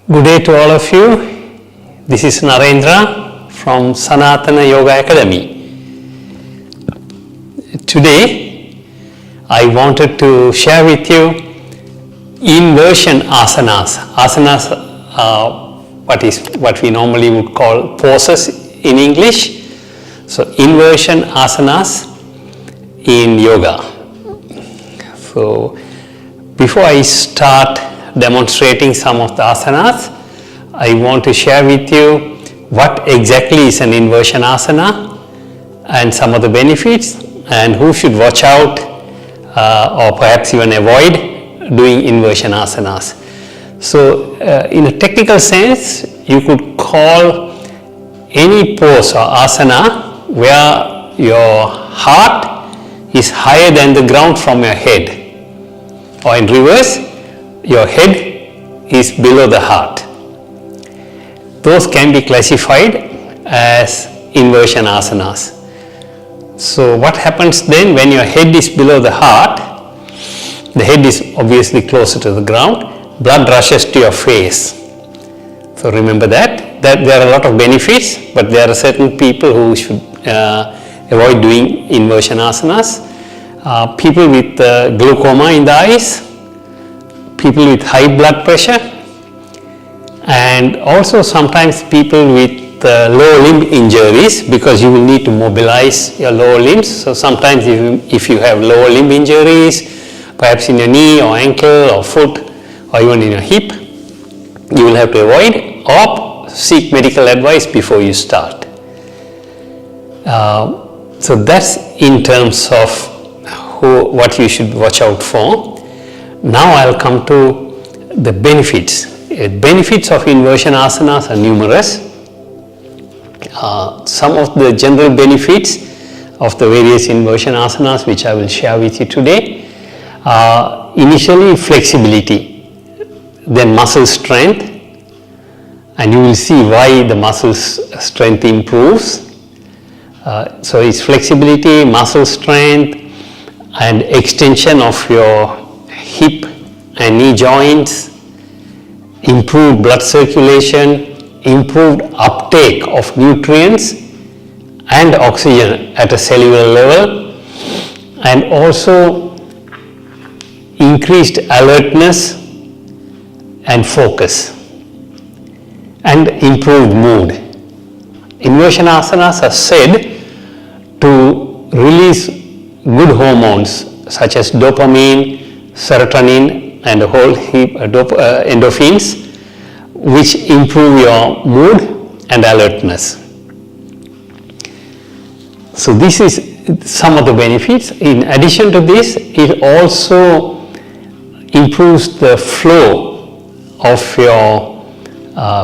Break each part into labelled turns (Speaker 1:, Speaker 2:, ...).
Speaker 1: Good day to all of you. This is Narendra from Sanatana Yoga Academy. Today I wanted to share with you inversion asanas. Asanas are what we normally would call poses in English. So inversion asanas in yoga. So before I start demonstrating some of the asanas, I want to share with you what exactly is an inversion asana and some of the benefits, and who should watch out or perhaps even avoid doing inversion asanas. So in a technical sense, you could call any pose or asana where your heart is higher than the ground from your head, or in reverse, your head is below the heart. Those can be classified as inversion asanas. So what happens then when your head is below the heart? The head is obviously closer to the ground, blood rushes to your face. So remember that there are a lot of benefits, but there are certain people who should avoid doing inversion asanas. People with glaucoma in the eyes, people with high blood pressure, and also sometimes people with lower limb injuries, because you will need to mobilize your lower limbs. So sometimes if you have lower limb injuries, perhaps in your knee or ankle or foot or even in your hip, you will have to avoid or seek medical advice before you start. So that's in terms of what you should watch out for. Now I'll come to the benefits. Benefits of inversion asanas are numerous. Some of the general benefits of the various inversion asanas which I will share with you today are initially flexibility, then muscle strength, and you will see why the muscle strength improves. So it's flexibility, muscle strength, and extension of your hip and knee joints, improved blood circulation, improved uptake of nutrients and oxygen at a cellular level, and also increased alertness and focus, and improved mood. Inversion asanas are said to release good hormones such as dopamine, serotonin, and a whole heap endorphins, which improve your mood and alertness. So this is some of the benefits. In addition to this, it also improves the flow of your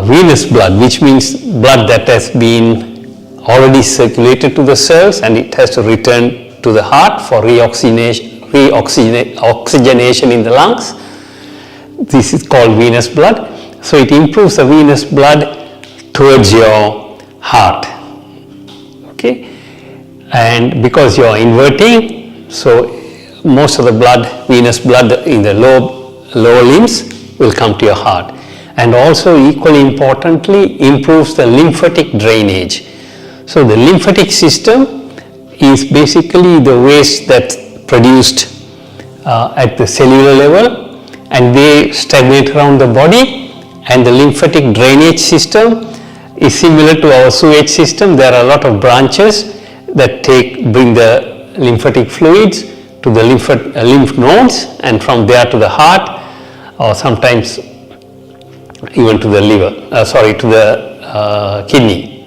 Speaker 1: venous blood, which means blood that has been already circulated to the cells and it has to return to the heart for reoxygenation in the lungs. This is called venous blood. So it improves the venous blood towards your heart. Okay, and because you are inverting, so most of the blood, venous blood in the lower limbs will come to your heart. And also equally importantly, improves the lymphatic drainage. So the lymphatic system is basically the waste that's produced at the cellular level, and they stagnate around the body, and the lymphatic drainage system is similar to our sewage system. There are a lot of branches that bring the lymphatic fluids to the lymph nodes, and from there to the heart, or sometimes even to the to the kidney.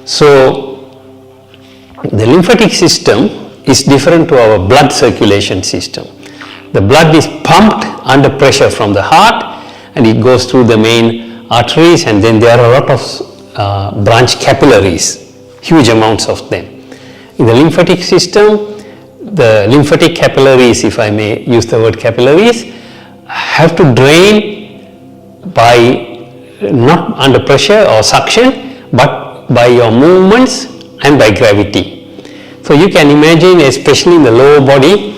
Speaker 1: So the lymphatic system is different to our blood circulation system. The blood is pumped under pressure from the heart, and it goes through the main arteries, and then there are a lot of branch capillaries, huge amounts of them. In the lymphatic system, the lymphatic capillaries, if I may use the word capillaries, have to drain by not under pressure or suction, but by your movements and by gravity. So you can imagine, especially in the lower body,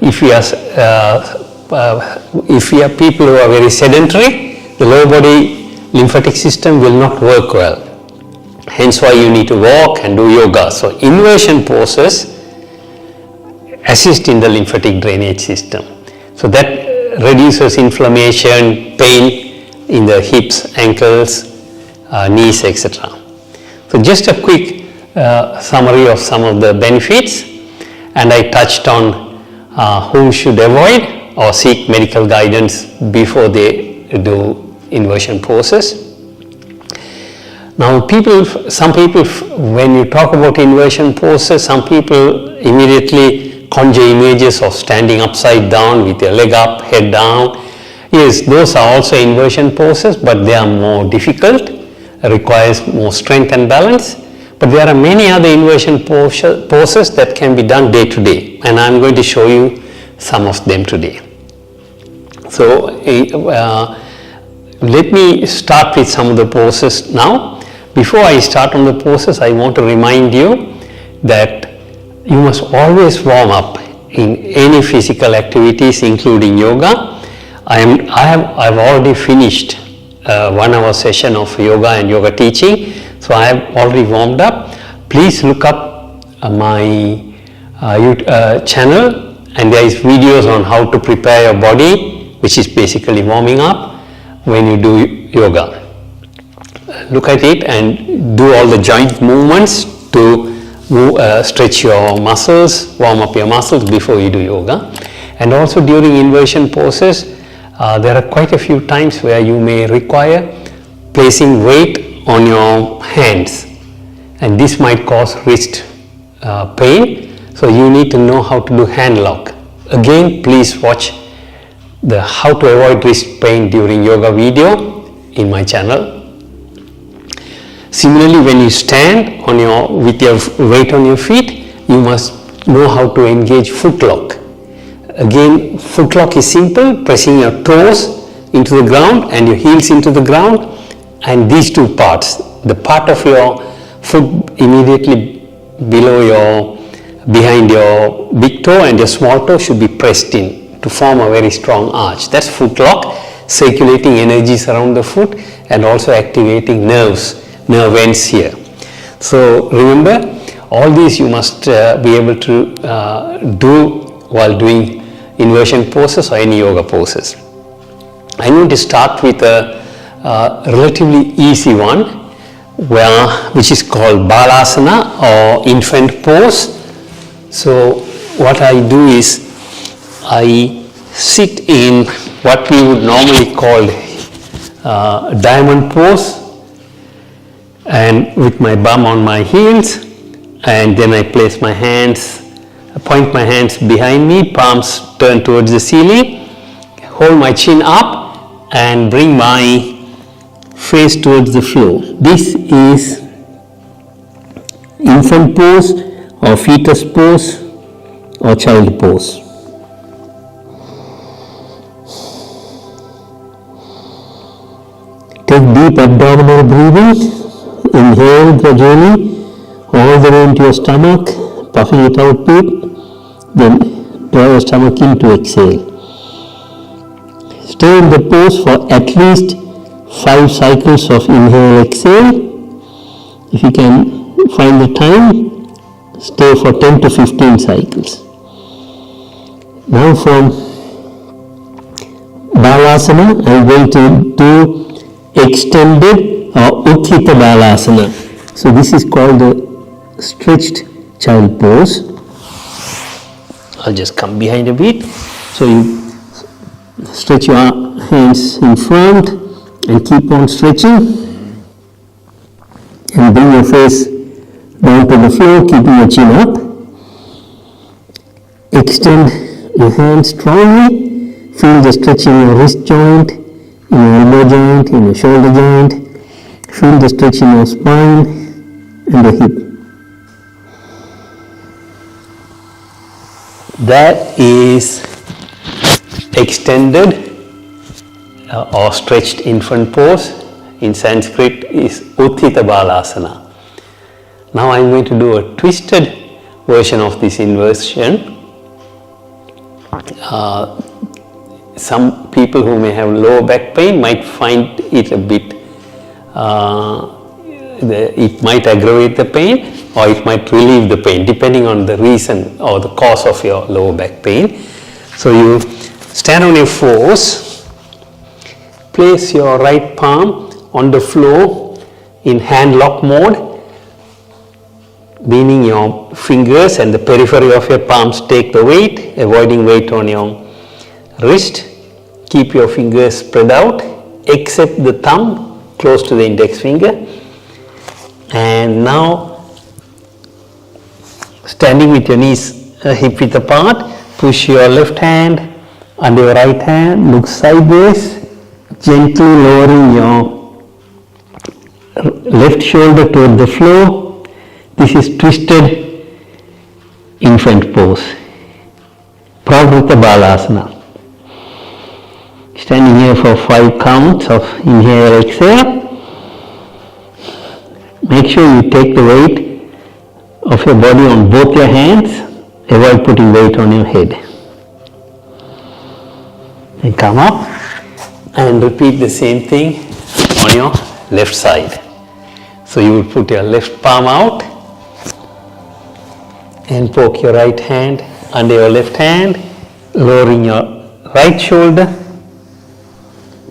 Speaker 1: if we are people who are very sedentary, the lower body lymphatic system will not work well. Hence why you need to walk and do yoga. So inversion poses assist in the lymphatic drainage system. So that reduces inflammation, pain in the hips, ankles, knees, etc. So just a quick summary of some of the benefits, and I touched on who should avoid or seek medical guidance before they do inversion poses. Now some people, when you talk about inversion poses, some people immediately conjure images of standing upside down with your leg up, head down. Yes, those are also inversion poses, but they are more difficult, requires more strength and balance. But there are many other inversion poses that can be done day to day, and I am going to show you some of them today. So let me start with some of the poses now. Before I start on the poses, I want to remind you that you must always warm up in any physical activities, including yoga. I've already finished 1 hour session of yoga and yoga teaching, so I have already warmed up. Please look up my channel, and there is videos on how to prepare your body, which is basically warming up when you do yoga. Look at it and do all the joint movements to stretch your muscles, warm up your muscles before you do yoga. And also during inversion poses, there are quite a few times where you may require placing weight on your hands, and this might cause wrist pain. So you need to know how to do hand lock. Again, please watch the how to avoid wrist pain during yoga video in my channel. Similarly, when you stand with your weight on your feet, you must know how to engage foot lock. Again, foot lock is simple, pressing your toes into the ground and your heels into the ground, and these two parts, the part of your foot immediately behind your big toe and your small toe should be pressed in to form a very strong arch. That's foot lock, circulating energies around the foot and also activating nerve ends here. So remember, all these you must be able to do while doing inversion poses or any yoga poses. I'm going to start with a relatively easy one, which is called Balasana or infant pose. So what I do is I sit in what we would normally call diamond pose, and with my bum on my heels, and then I place my hands, point my hands behind me, palms turn towards the ceiling, hold my chin up and bring my face towards the floor. This is infant pose or fetus pose or child pose. Take deep abdominal breathing. Inhale gradually all the way into your stomach, puffing it out deep, then draw your stomach in to exhale. Stay in the pose for at least 5 cycles of inhale, exhale. If you can find the time, stay for 10 to 15 cycles. Now from Balasana, I am going to do extended or Utthitabalasana. So this is called the stretched child pose. I'll just come behind a bit. So you stretch your hands in front and keep on stretching, and bring your face down to the floor, keeping your chin up. Extend your hands strongly. Feel the stretch in your wrist joint, in your elbow joint, in your shoulder joint. Feel the stretch in your spine and the hip. That is extended or stretched infant pose. In Sanskrit is Utthitabalasana. Now I am going to do a twisted version of this inversion. Some people who may have lower back pain might find it a bit it might aggravate the pain or it might relieve the pain depending on the reason or the cause of your lower back pain. So you stand on your fours, place your right palm on the floor in hand lock mode, meaning your fingers and the periphery of your palms take the weight, avoiding weight on your wrist. Keep your fingers spread out except the thumb close to the index finger. And now standing with your knees hip width apart, push your left hand under your right hand, look sideways, gently lowering your left shoulder toward the floor. This is twisted infant pose, Utthitabalasana. Standing here for 5 counts of inhale, exhale. Make sure you take the weight of your body on both your hands. Avoid putting weight on your head. And come up and repeat the same thing on your left side. So you will put your left palm out and poke your right hand under your left hand, lowering your right shoulder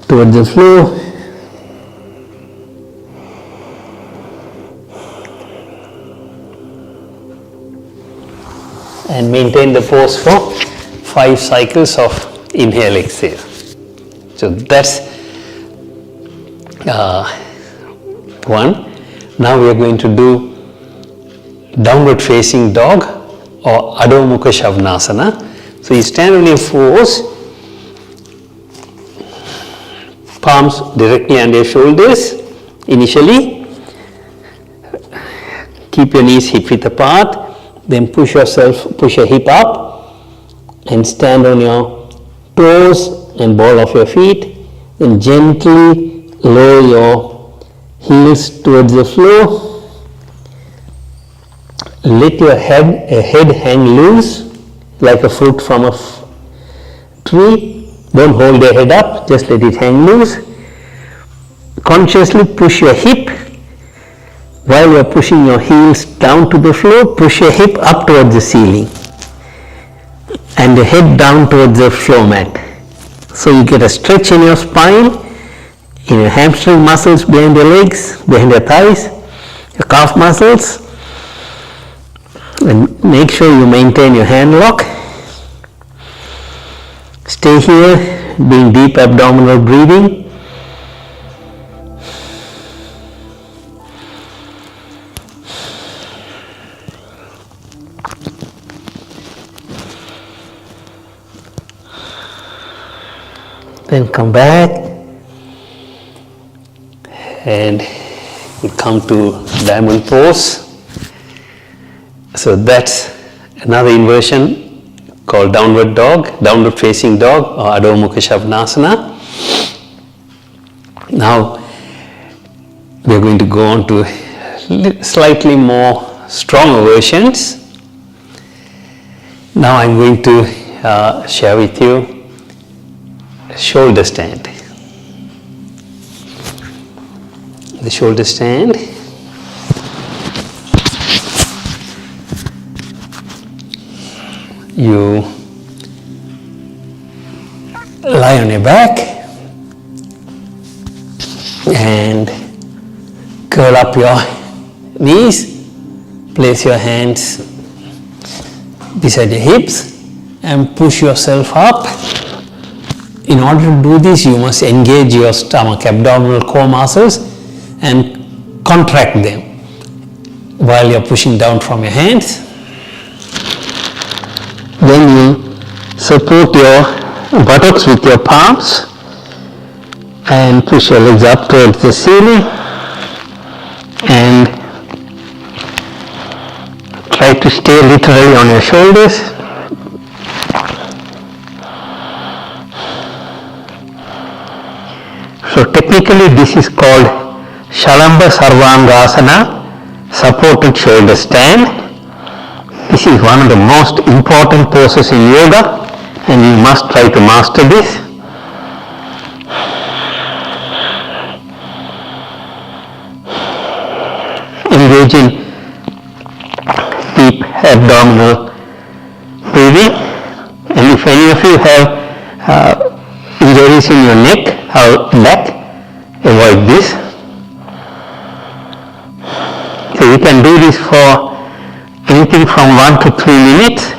Speaker 1: towards the floor. And maintain the pose for 5 cycles of inhale, exhale. So that's one. Now we are going to do downward facing dog or Adho Mukha Svanasana. So you stand on your fours, palms directly under your shoulders initially. Keep your knees hip width apart. Then push your hip up and stand on your toes and ball of your feet. Then gently lower your heels towards the floor. Let your head hang loose like a fruit from a tree. Don't hold your head up, just let it hang loose. Consciously push your hip. While you are pushing your heels down to the floor, push your hip up towards the ceiling and the head down towards the floor mat. So you get a stretch in your spine, in your hamstring muscles behind your legs, behind your thighs, your calf muscles. And make sure you maintain your hand lock. Stay here, doing deep abdominal breathing. Then come back and we come to diamond pose. So that's another inversion called downward dog, downward facing dog or Adho Mukha Svanasana. Now we are going to go on to slightly more stronger versions. Now I am going to share with you shoulder stand. The shoulder stand. You lie on your back and curl up your knees. Place your hands beside your hips and push yourself up. In order to do this, you must engage your stomach, abdominal core muscles and contract them while you are pushing down from your hands. Then you support your buttocks with your palms and push your legs up towards the ceiling and try to stay literally on your shoulders. So technically this is called Sarvanga Asana, supported shoulder stand. This is one of the most important poses in yoga and you must try to master this.
Speaker 2: engage in deep abdominal breathing. And if any of you have injuries in your neck or back, avoid this. So you can do this for anything from 1 to 3 minutes,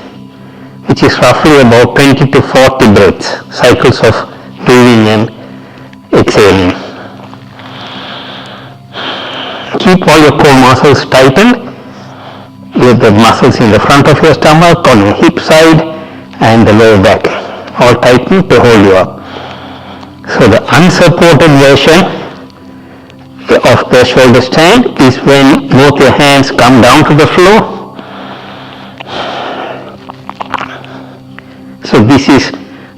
Speaker 2: which is roughly about 20 to 40 breaths, cycles of breathing and exhaling. Keep all your core muscles tightened, with the muscles in the front of your stomach, on your hip side and the lower back, all tightened to hold you up. So the unsupported version of the shoulder stand is when both your hands come down to the floor. So this is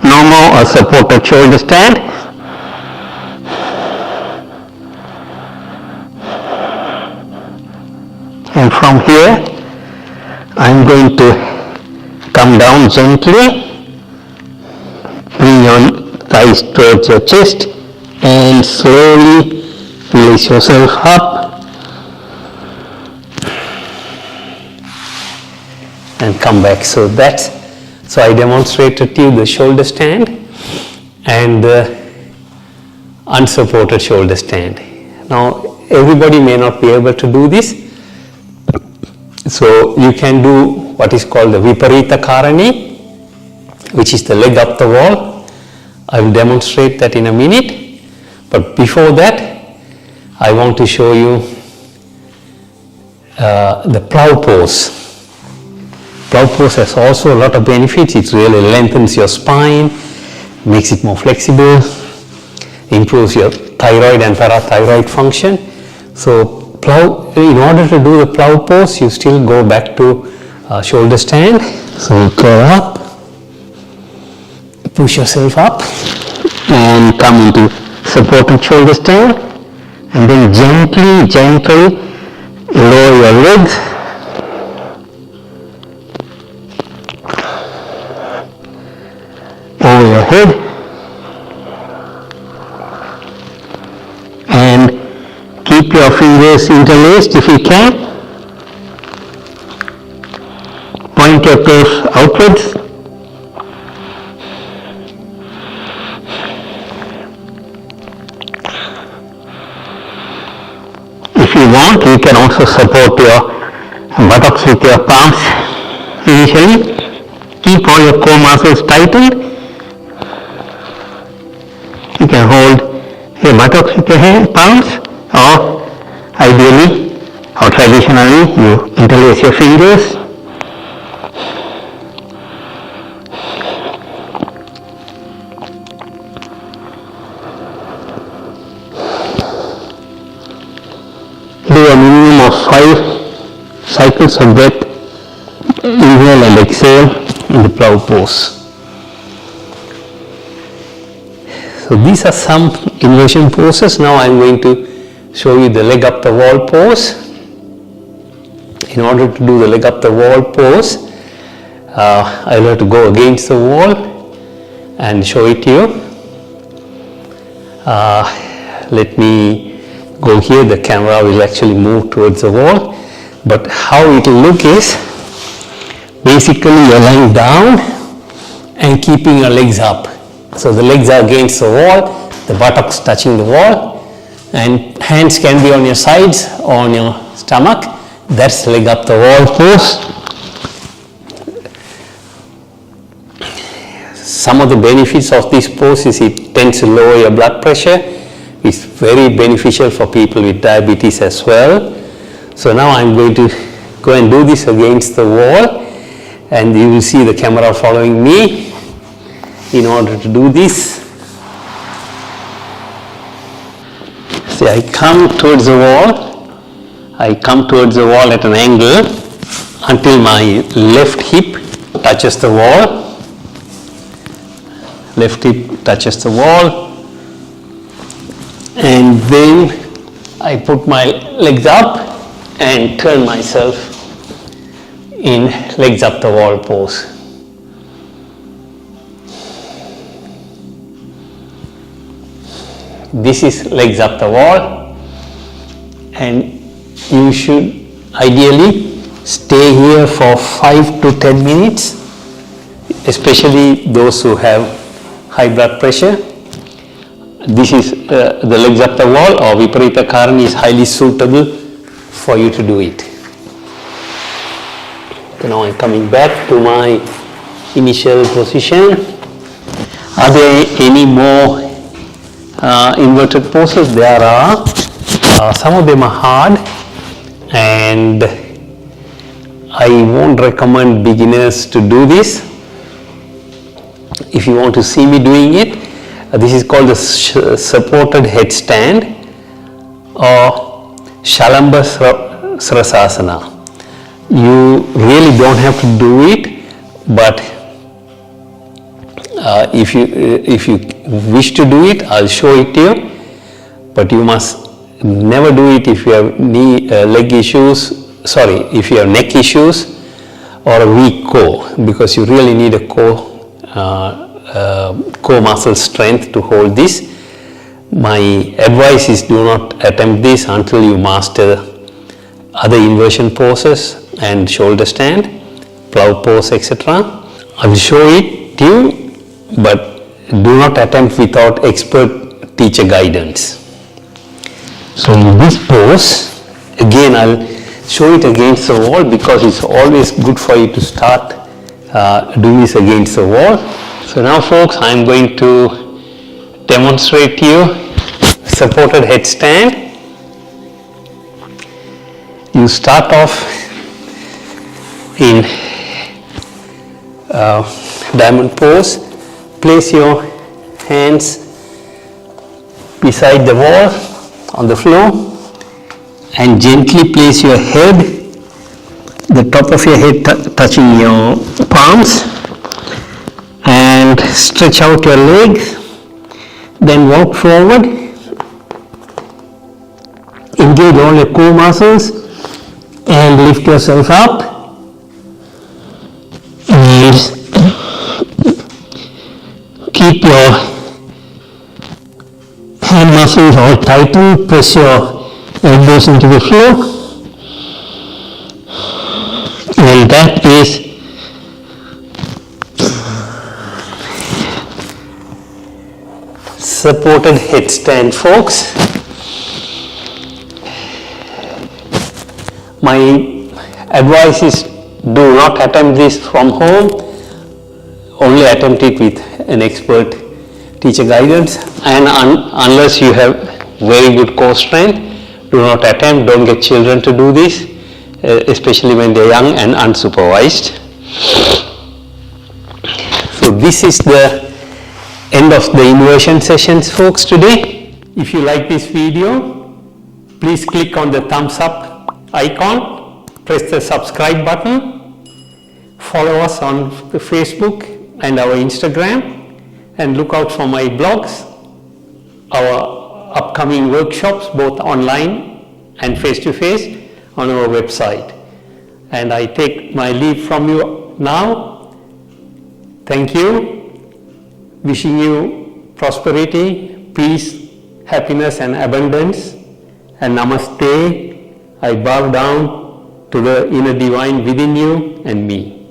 Speaker 2: normal or supported shoulder stand. And from here I'm going to come down gently, bring your thighs towards your chest and slowly release yourself up and come back. So I demonstrated to you the shoulder stand and the unsupported shoulder stand. Now everybody may not be able to do this, so you can do what is called the Viparita Karani, which is the leg up the wall. I will demonstrate that in a minute, but before that I want to show you the Plow Pose. Plow Pose has also a lot of benefits. It really lengthens your spine, makes it more flexible, improves your thyroid and parathyroid function. So in order to do the Plow Pose, you still go back to shoulder stand. So go up, push yourself up and come into supported shoulder stand, and then gently lower your legs over your head and keep your fingers interlaced if you can. Point your toes outwards. If you want, you can also support your buttocks with your palms initially. Keep all your core muscles tightened. You can hold your buttocks with your palms, or ideally or traditionally you interlace your fingers. Do a minimum of 5 cycles of breath, inhale and exhale in the Plow Pose. So these are some inversion poses. Now I am going to show you the leg up the wall pose. In order to do the leg up the wall pose, I will have to go against the wall and show it to you. Let me go here. The camera will actually move towards the wall, but how it will look is basically you are lying down and keeping your legs up. So the legs are against the wall, the buttocks touching the wall, and hands can be on your sides or on your stomach. That's leg up the wall pose. Some of the benefits of this pose is it tends to lower your blood pressure. It's very beneficial for people with diabetes as well. So now I'm going to go and do this against the wall, and you will see the camera following me. In order to do this, see, I come towards the wall at an angle until my left hip touches the wall. Left hip touches the wall, and then I put my legs up and turn myself in legs up the wall pose. This is legs up the wall, and you should
Speaker 1: ideally stay here for 5 to 10 minutes, especially those who have high blood pressure. This is the legs up the wall, or Viparita Karani is highly suitable for you to do it. So now I'm coming back to my initial position. Are there any more inverted poses? There are. Some of them are hard, and I won't recommend beginners to do this. If you want to see me doing it, this is called the supported headstand or Sarvanga Asana. You really don't have to do it, but if you wish to do it, I'll show it to you. But you must never do it if you have if you have neck issues or a weak core, because you really need a core muscle strength to hold this. My advice is do not attempt this until you master other inversion poses and shoulder stand, plow pose, etc. I will show it to you, but do not attempt without expert teacher guidance. So in this pose, again I'll show it against the wall, because it's always good for you to start doing this against the wall. So now folks, I'm going to demonstrate to you supported headstand. You start off in diamond pose. Place your hands beside the wall on the floor and gently place your head, the top of your head touching your palms, and stretch out your legs. Then walk forward, engage all your core muscles and lift yourself up, and keep your hand muscles all tightened. Press your elbows into the floor, and that is supported headstand, folks. My advice is do not attempt this from home, only attempt it with an expert teacher guidance, and unless you have very good core strength, do not attempt. Don't get children to do this, especially when they're young and unsupervised. So this is the end of the inversion sessions, folks, today. If you like this video, please click on the thumbs up icon, press the subscribe button, follow us on the Facebook and our Instagram, and look out for my blogs, our upcoming workshops, both online and face-to-face, on our website. And I take my leave from you now. Thank you. Wishing you prosperity, peace, happiness and abundance. And namaste. I bow down to the inner divine within you and me.